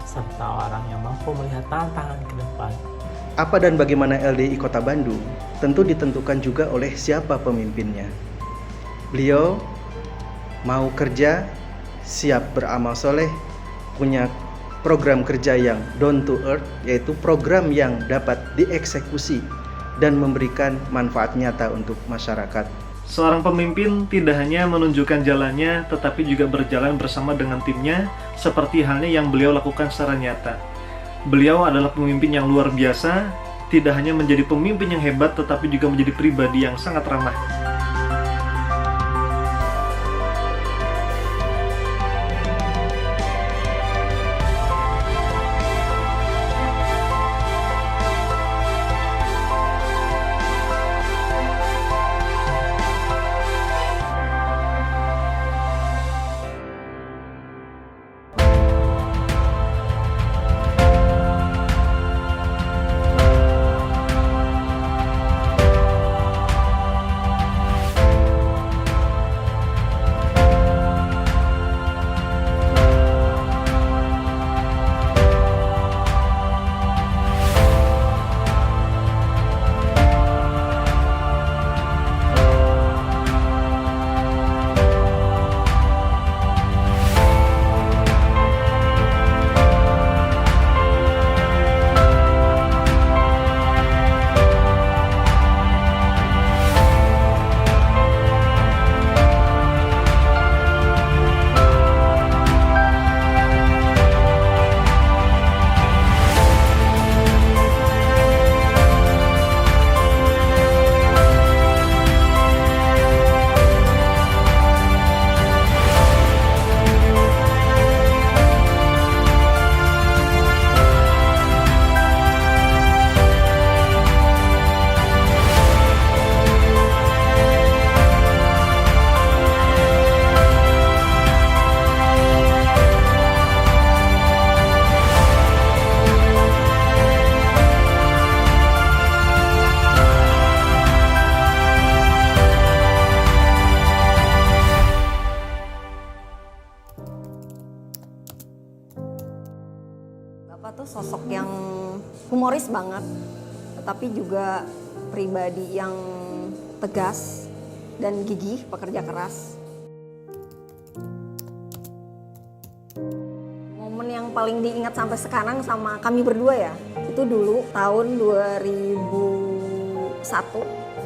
[SPEAKER 11] serta orang yang mampu melihat tantangan ke depan.
[SPEAKER 12] Apa dan bagaimana LDI Kota Bandung tentu ditentukan juga oleh siapa pemimpinnya. Beliau mau kerja, siap beramal soleh, punya program kerja yang down to earth, yaitu program yang dapat dieksekusi dan memberikan manfaat nyata untuk masyarakat.
[SPEAKER 13] Seorang pemimpin tidak hanya menunjukkan jalannya, tetapi juga berjalan bersama dengan timnya, seperti halnya yang beliau lakukan secara nyata. Beliau adalah pemimpin yang luar biasa, tidak hanya menjadi pemimpin yang hebat, tetapi juga menjadi pribadi yang sangat ramah.
[SPEAKER 14] Bapak tuh sosok yang humoris banget, tetapi juga pribadi yang tegas dan gigih, pekerja keras. Momen yang paling diingat sampai sekarang sama kami berdua ya, itu dulu tahun 2001.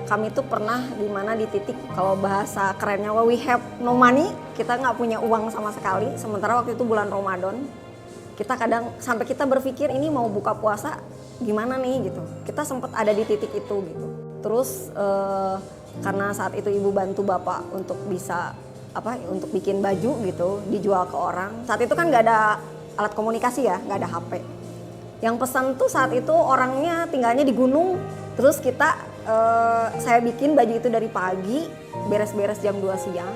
[SPEAKER 14] Kami tuh pernah di mana di titik, kalau bahasa kerennya we have no money, kita nggak punya uang sama sekali. Sementara waktu itu bulan Ramadan, kita kadang sampai kita berpikir ini mau buka puasa gimana nih gitu. Kita sempat ada di titik itu gitu. Terus karena saat itu ibu bantu bapak untuk bisa untuk bikin baju gitu, dijual ke orang. Saat itu kan nggak ada alat komunikasi ya, nggak ada HP. Yang pesan tuh saat itu orangnya tinggalnya di gunung, terus saya bikin baju itu dari pagi, beres-beres jam 2 siang,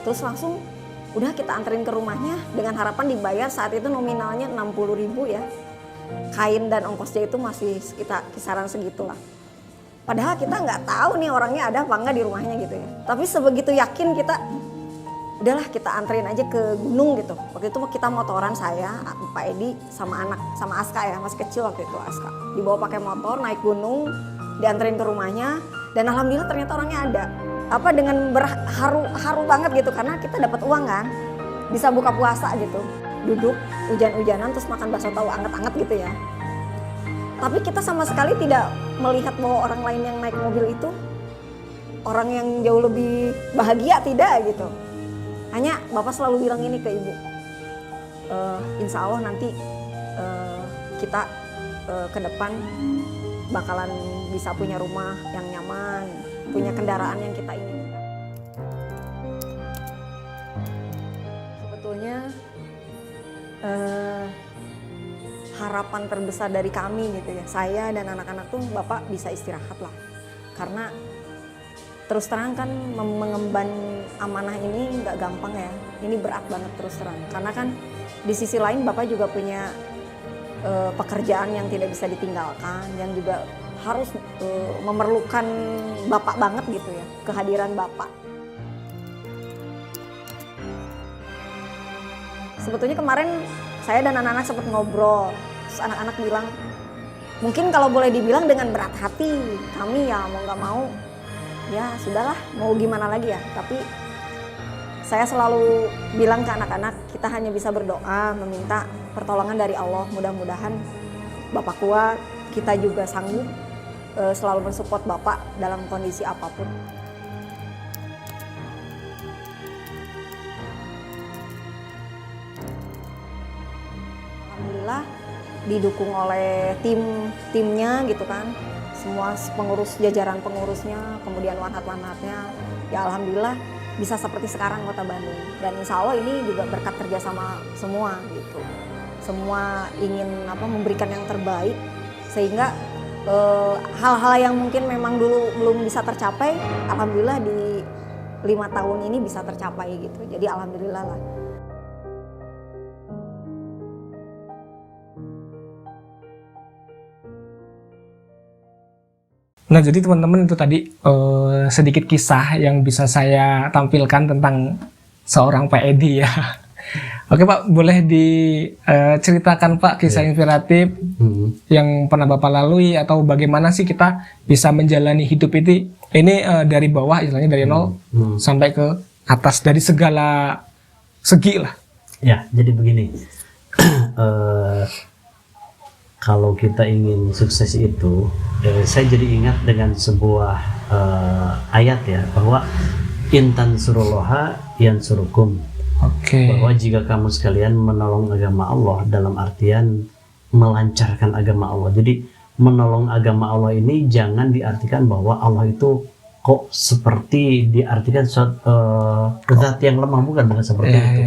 [SPEAKER 14] terus langsung udah kita anterin ke rumahnya dengan harapan dibayar saat itu nominalnya 60.000 ya. Kain dan ongkosnya itu masih sekitar kisaran segitulah. Padahal kita nggak tahu nih orangnya ada apa enggak di rumahnya gitu ya. Tapi sebegitu yakin kita, udahlah kita anterin aja ke gunung gitu. Waktu itu kita motoran, saya, Pak Edi sama Aska ya, masih kecil waktu itu Aska. Dibawa pakai motor naik gunung, dianterin ke rumahnya, dan alhamdulillah ternyata orangnya ada. Dengan haru banget gitu karena kita dapat uang kan, bisa buka puasa gitu. Duduk hujan-hujanan terus makan bakso tahu anget-anget gitu ya. Tapi kita sama sekali tidak melihat bahwa orang lain yang naik mobil itu orang yang jauh lebih bahagia, tidak gitu. Hanya Bapak selalu bilang ini ke Ibu, insya Allah nanti kita ke depan bakalan bisa punya rumah yang nyaman, punya kendaraan yang kita ingin. Sebetulnya harapan terbesar dari kami gitu ya, saya dan anak-anak tuh Bapak bisa istirahat lah, karena terus terang kan mengemban amanah ini nggak gampang ya, ini berat banget terus terang, karena kan di sisi lain Bapak juga punya pekerjaan yang tidak bisa ditinggalkan, yang juga harus memerlukan Bapak banget gitu ya, kehadiran Bapak. Sebetulnya kemarin saya dan anak-anak sempat ngobrol, terus anak-anak bilang, mungkin kalau boleh dibilang dengan berat hati, kami ya mau nggak mau, ya sudahlah, mau gimana lagi ya. Tapi saya selalu bilang ke anak-anak, kita hanya bisa berdoa, meminta pertolongan dari Allah. Mudah-mudahan Bapak kuat, kita juga sanggup selalu mensupport Bapak dalam kondisi apapun. Alhamdulillah didukung oleh timnya gitu kan, semua pengurus, jajaran pengurusnya, kemudian wanhat-wanhatnya, ya alhamdulillah bisa seperti sekarang Kota Bandung. Dan insya Allah ini juga berkat kerja sama semua gitu. Semua ingin memberikan yang terbaik, sehingga hal-hal yang mungkin memang dulu belum bisa tercapai, alhamdulillah di 5 tahun ini bisa tercapai gitu. Jadi alhamdulillah lah.
[SPEAKER 1] Nah, jadi teman-teman itu tadi sedikit kisah yang bisa saya tampilkan tentang seorang Pak Edi ya. Oke Pak, boleh diceritakan Pak kisah inspiratif yang pernah Bapak lalui, atau bagaimana sih kita bisa menjalani hidup ini dari bawah, istilahnya dari nol sampai ke atas, dari segala segi lah.
[SPEAKER 2] Ya, jadi begini. Kalau kita ingin sukses itu, saya jadi ingat dengan sebuah ayat ya, bahwa intan surulloha yansurukum. Bahwa jika kamu sekalian menolong agama Allah, dalam artian melancarkan agama Allah. Jadi menolong agama Allah ini jangan diartikan bahwa Allah itu kok seperti diartikan zat yang lemah, bukan seperti itu.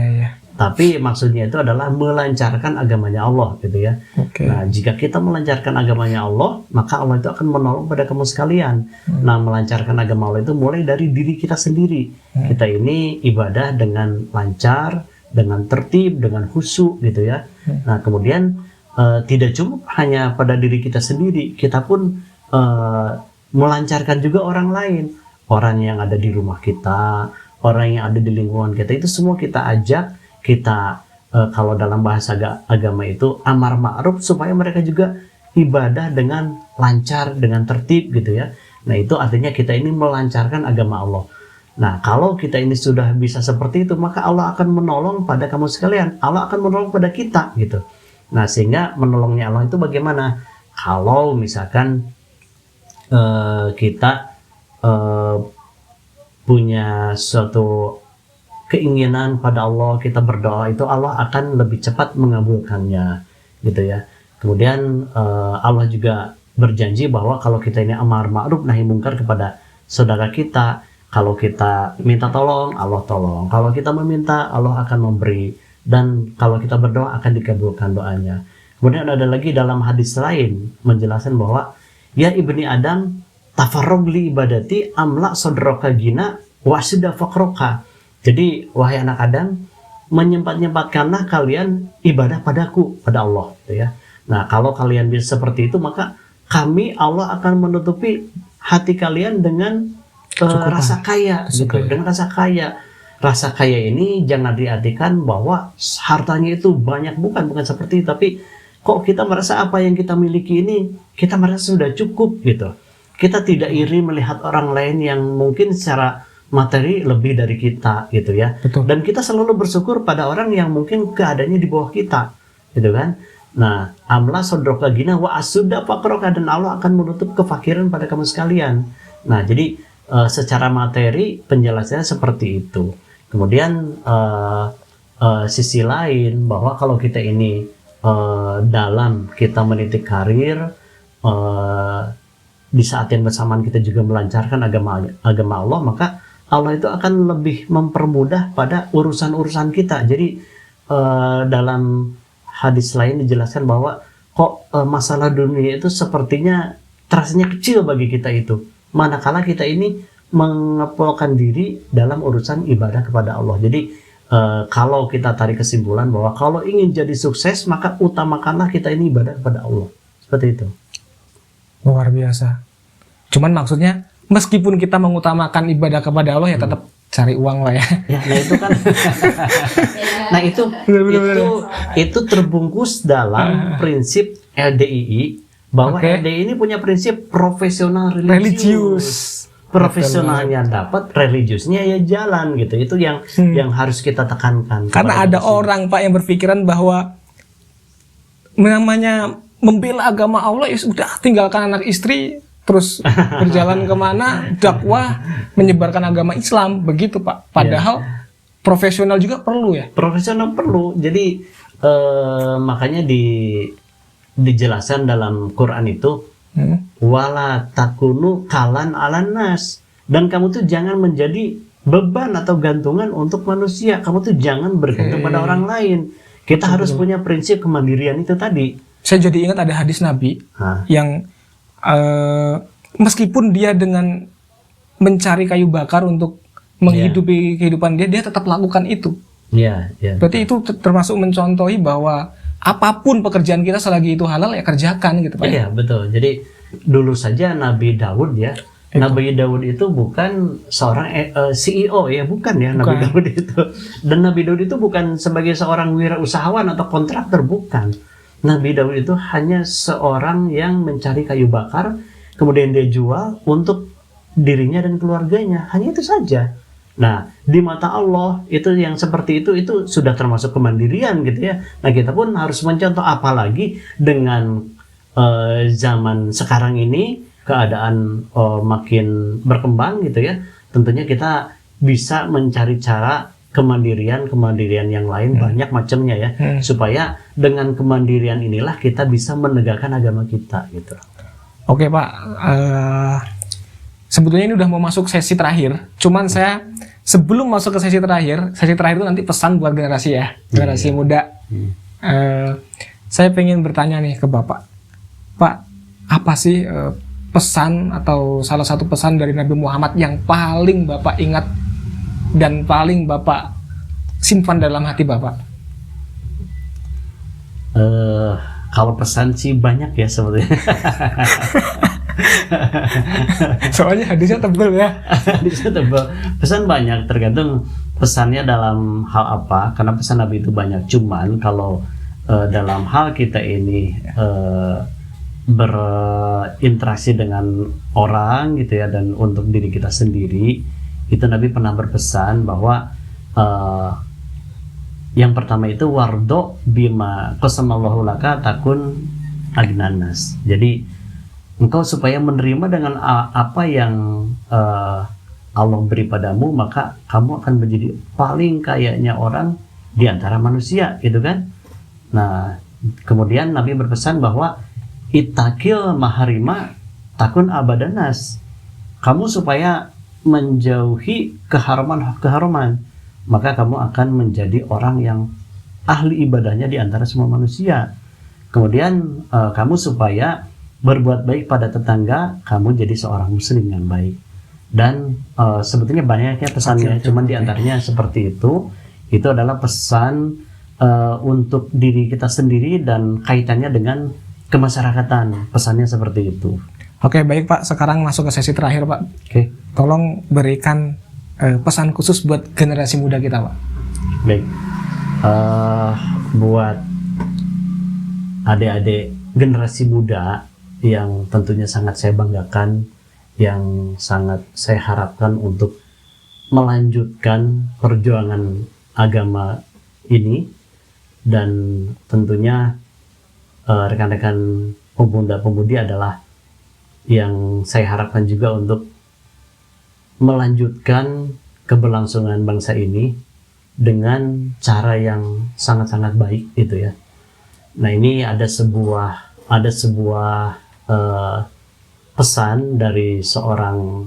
[SPEAKER 2] Tapi maksudnya itu adalah melancarkan agamanya Allah gitu ya. Nah, jika kita melancarkan agamanya Allah, maka Allah itu akan menolong pada kamu sekalian. Nah, melancarkan agama Allah itu mulai dari diri kita sendiri. Kita ini ibadah dengan lancar, dengan tertib, dengan khusyuk gitu ya. Nah, kemudian tidak cukup hanya pada diri kita sendiri, kita pun melancarkan juga orang lain. Orang yang ada di rumah kita, orang yang ada di lingkungan kita, itu semua kita ajak. Kita kalau dalam bahasa agama itu amar ma'ruf, supaya mereka juga ibadah dengan lancar, dengan tertib gitu ya. Nah, itu artinya kita ini melancarkan agama Allah. Nah, kalau kita ini sudah bisa seperti itu, maka Allah akan menolong pada kamu sekalian. Allah akan menolong pada kita gitu. Nah, sehingga menolongnya Allah itu bagaimana? Kalau misalkan kita punya suatu keinginan pada Allah, kita berdoa, itu Allah akan lebih cepat mengabulkannya gitu ya. Kemudian Allah juga berjanji bahwa kalau kita ini amar ma'ruf nahi mungkar kepada saudara kita, Kalau kita minta tolong, Allah tolong. Kalau kita meminta, Allah akan memberi. Dan kalau kita berdoa, akan dikabulkan doanya. Kemudian ada lagi dalam hadis lain menjelaskan bahwa ya ibni Adam, tafarrog li ibadati amla sodroka gina wasida fakroka. Jadi wahai anak Adam, menyempat-nyempatkanlah kalian ibadah padaku, pada Allah. Gitu ya. Nah kalau kalian bisa seperti itu, maka kami Allah akan menutupi hati kalian dengan rasa kaya, gitu. Dengan rasa kaya. Rasa kaya ini jangan diartikan bahwa hartanya itu banyak, bukan seperti itu, tapi kok kita merasa apa yang kita miliki ini kita merasa sudah cukup gitu. Kita tidak iri melihat orang lain yang mungkin secara materi lebih dari kita gitu ya.
[SPEAKER 1] Betul.
[SPEAKER 2] Dan kita selalu bersyukur pada orang yang mungkin keadaannya di bawah kita, gitu kan. Nah, amla sodroka gina wa asuda fakroka, dan Allah akan menutup kefakiran pada kamu sekalian. Nah, jadi secara materi penjelasannya seperti itu. Kemudian sisi lain bahwa kalau kita ini dalam kita meniti karir, di saat yang bersamaan kita juga melancarkan agama Allah, maka Allah itu akan lebih mempermudah pada urusan-urusan kita. Jadi dalam hadis lain dijelaskan bahwa kok masalah dunia itu sepertinya terasanya kecil bagi kita itu, manakala kita ini mengepulkan diri dalam urusan ibadah kepada Allah. Jadi kalau kita tarik kesimpulan bahwa kalau ingin jadi sukses, maka utamakanlah kita ini ibadah kepada Allah. Seperti itu.
[SPEAKER 1] Luar biasa. Cuman maksudnya meskipun kita mengutamakan ibadah kepada Allah, ya tetap cari uang lah ya.
[SPEAKER 2] Ya, nah itu kan. Nah itu terbungkus dalam prinsip LDII, bahwa LDII ini punya prinsip profesional religius. Profesionalnya dapat, religiusnya ya jalan gitu. Itu yang harus kita tekankan.
[SPEAKER 1] Karena ada orang Pak yang berpikiran bahwa namanya membela agama Allah ya sudah, tinggalkan anak istri terus berjalan kemana, dakwah menyebarkan agama Islam, begitu Pak. Padahal profesional juga perlu ya.
[SPEAKER 2] Profesional perlu. Jadi makanya dijelaskan dalam Quran itu, wala takunu kalan alan nas, dan kamu tuh jangan menjadi beban atau gantungan untuk manusia. Kamu tuh jangan bergantung pada orang lain. Kita harus punya prinsip kemandirian itu tadi.
[SPEAKER 1] Saya jadi ingat ada hadis Nabi yang meskipun dia dengan mencari kayu bakar untuk menghidupi kehidupan dia tetap lakukan itu. Berarti itu termasuk mencontohi bahwa apapun pekerjaan kita selagi itu halal ya kerjakan gitu Pak.
[SPEAKER 2] Iya betul. Jadi dulu saja Nabi Daud ya. Nabi Daud itu bukan seorang CEO ya, bukan ya. Nabi Daud itu. Dan Nabi Daud itu bukan sebagai seorang wirausahawan atau kontraktor, bukan. Nabi Daud itu hanya seorang yang mencari kayu bakar, kemudian dia jual untuk dirinya dan keluarganya. Hanya itu saja. Nah, di mata Allah itu yang seperti itu sudah termasuk kemandirian gitu ya. Nah, kita pun harus mencontoh, apalagi dengan zaman sekarang ini keadaan makin berkembang gitu ya. Tentunya kita bisa mencari cara kemandirian yang lain, banyak macamnya ya, supaya dengan kemandirian inilah kita bisa menegakkan agama kita gitu.
[SPEAKER 1] Oke Pak, sebetulnya ini udah mau masuk sesi terakhir, cuman saya sebelum masuk ke sesi terakhir itu nanti pesan buat generasi ya, generasi muda. Saya pengen bertanya nih ke Bapak, Pak, apa sih pesan atau salah satu pesan dari Nabi Muhammad yang paling Bapak ingat dan paling Bapak simpan dalam hati Bapak?
[SPEAKER 2] Kalau pesan sih banyak ya sebetulnya.
[SPEAKER 1] Soalnya hadisnya tebel ya.
[SPEAKER 2] Hadisnya tebel. Pesan banyak, tergantung pesannya dalam hal apa. Karena pesan Nabi itu banyak. Cuman kalau dalam hal kita ini berinteraksi dengan orang gitu ya, dan untuk diri kita sendiri, itu Nabi pernah berpesan bahwa yang pertama itu wardo bima qasamallahu laka takun agnanas. Jadi engkau supaya menerima dengan apa yang Allah beri padamu, maka kamu akan menjadi paling kayanya orang di antara manusia, gitu kan? Nah, kemudian Nabi berpesan bahwa itakil maharima takun abadanas. Kamu supaya menjauhi keharuman, maka kamu akan menjadi orang yang ahli ibadahnya di antara semua manusia. Kemudian kamu supaya berbuat baik pada tetangga, kamu jadi seorang muslim yang baik. Dan sebetulnya banyaknya pesannya, cuman diantaranya seperti itu. Itu adalah pesan untuk diri kita sendiri dan kaitannya dengan kemasyarakatan. Pesannya seperti itu.
[SPEAKER 1] Oke, baik Pak. Sekarang masuk ke sesi terakhir Pak.
[SPEAKER 2] Oke.
[SPEAKER 1] Tolong berikan pesan khusus buat generasi muda kita Pak.
[SPEAKER 2] Baik. Buat adik-adik generasi muda yang tentunya sangat saya banggakan, yang sangat saya harapkan untuk melanjutkan perjuangan agama ini, dan tentunya rekan-rekan pemuda-pemudi adalah yang saya harapkan juga untuk melanjutkan keberlangsungan bangsa ini dengan cara yang sangat-sangat baik gitu ya. Nah, ini ada sebuah pesan dari seorang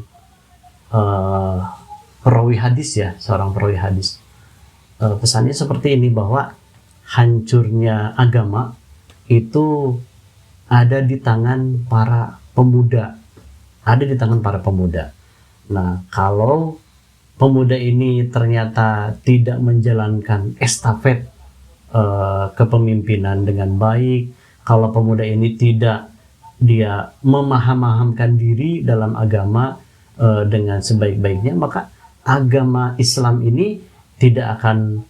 [SPEAKER 2] perawi hadis ya, seorang perawi hadis. Pesannya seperti ini, bahwa hancurnya agama itu ada di tangan para pemuda, ada di tangan para pemuda. Nah, kalau pemuda ini ternyata tidak menjalankan estafet kepemimpinan dengan baik, kalau pemuda ini tidak dia memaham-mahamkan diri dalam agama dengan sebaik-baiknya, maka agama Islam ini tidak akan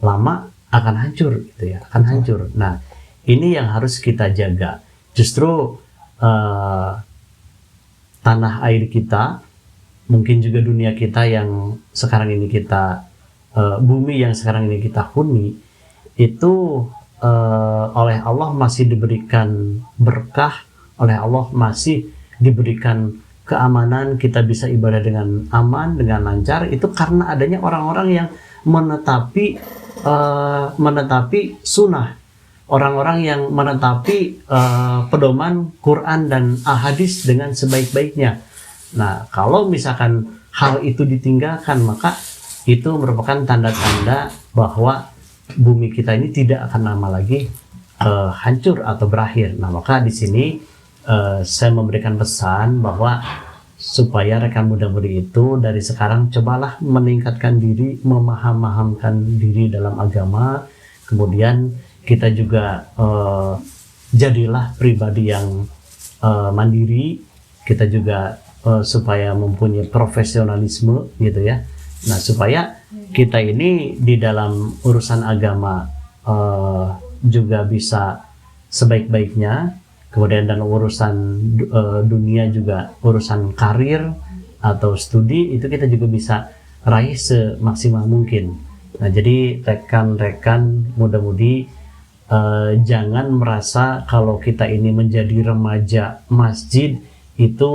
[SPEAKER 2] lama akan hancur gitu ya, akan hancur. Nah, ini yang harus kita jaga. Justru tanah air kita, mungkin juga dunia kita yang sekarang ini kita bumi yang sekarang ini kita huni, itu oleh Allah masih diberikan berkah, oleh Allah masih diberikan keamanan, kita bisa ibadah dengan aman, dengan lancar, itu karena adanya orang-orang yang menetapi sunnah, orang-orang yang menetapi pedoman Quran dan hadis dengan sebaik-baiknya. Nah, kalau misalkan hal itu ditinggalkan, maka itu merupakan tanda-tanda bahwa bumi kita ini tidak akan lama lagi hancur atau berakhir. Nah, maka di sini saya memberikan pesan bahwa supaya rekan muda-mudi itu dari sekarang cobalah meningkatkan diri, memaham-mahamkan diri dalam agama. Kemudian kita juga jadilah pribadi yang mandiri. Kita juga supaya mempunyai profesionalisme gitu ya. Nah, supaya kita ini di dalam urusan agama juga bisa sebaik-baiknya. Kemudian dalam urusan dunia juga, urusan karir atau studi, itu kita juga bisa raih semaksimal mungkin. Nah, jadi rekan-rekan muda-mudi jangan merasa kalau kita ini menjadi remaja masjid itu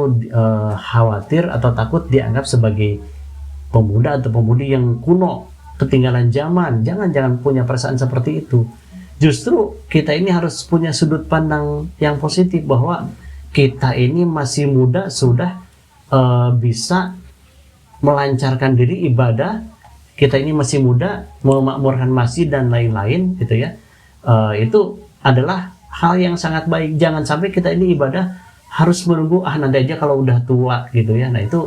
[SPEAKER 2] khawatir atau takut dianggap sebagai pemuda atau pemudi yang kuno, ketinggalan zaman. Jangan punya perasaan seperti itu. Justru kita ini harus punya sudut pandang yang positif, bahwa kita ini masih muda, sudah bisa melancarkan diri ibadah. Kita ini masih muda, memakmurkan masjid dan lain-lain gitu ya. Itu adalah hal yang sangat baik. Jangan sampai kita ini ibadah harus menunggu nanti aja kalau udah tua gitu ya. Nah, itu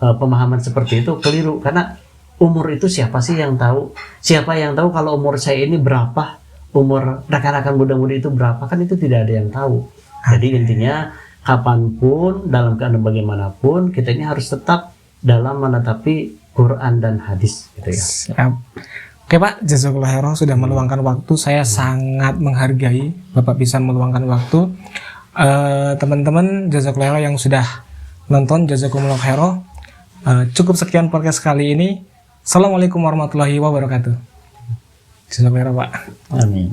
[SPEAKER 2] pemahaman seperti itu keliru, karena umur itu siapa sih yang tahu? Siapa yang tahu kalau umur saya ini berapa? Umur rekan-rekan muda-mudi itu berapa? Kan itu tidak ada yang tahu. Jadi intinya kapanpun, dalam keadaan bagaimanapun, kita ini harus tetap dalam menetapi Quran dan hadis gitu ya.
[SPEAKER 1] Siap. Oke Pak, jazakallahu khairan sudah meluangkan waktu. Saya sangat menghargai Bapak bisa meluangkan waktu. Teman-teman jazakallahu khairan yang sudah nonton, jazakumullah khairan. Cukup sekian podcast kali ini. Assalamualaikum warahmatullahi wabarakatuh. Jazakallahu khairan Pak.
[SPEAKER 2] Amin.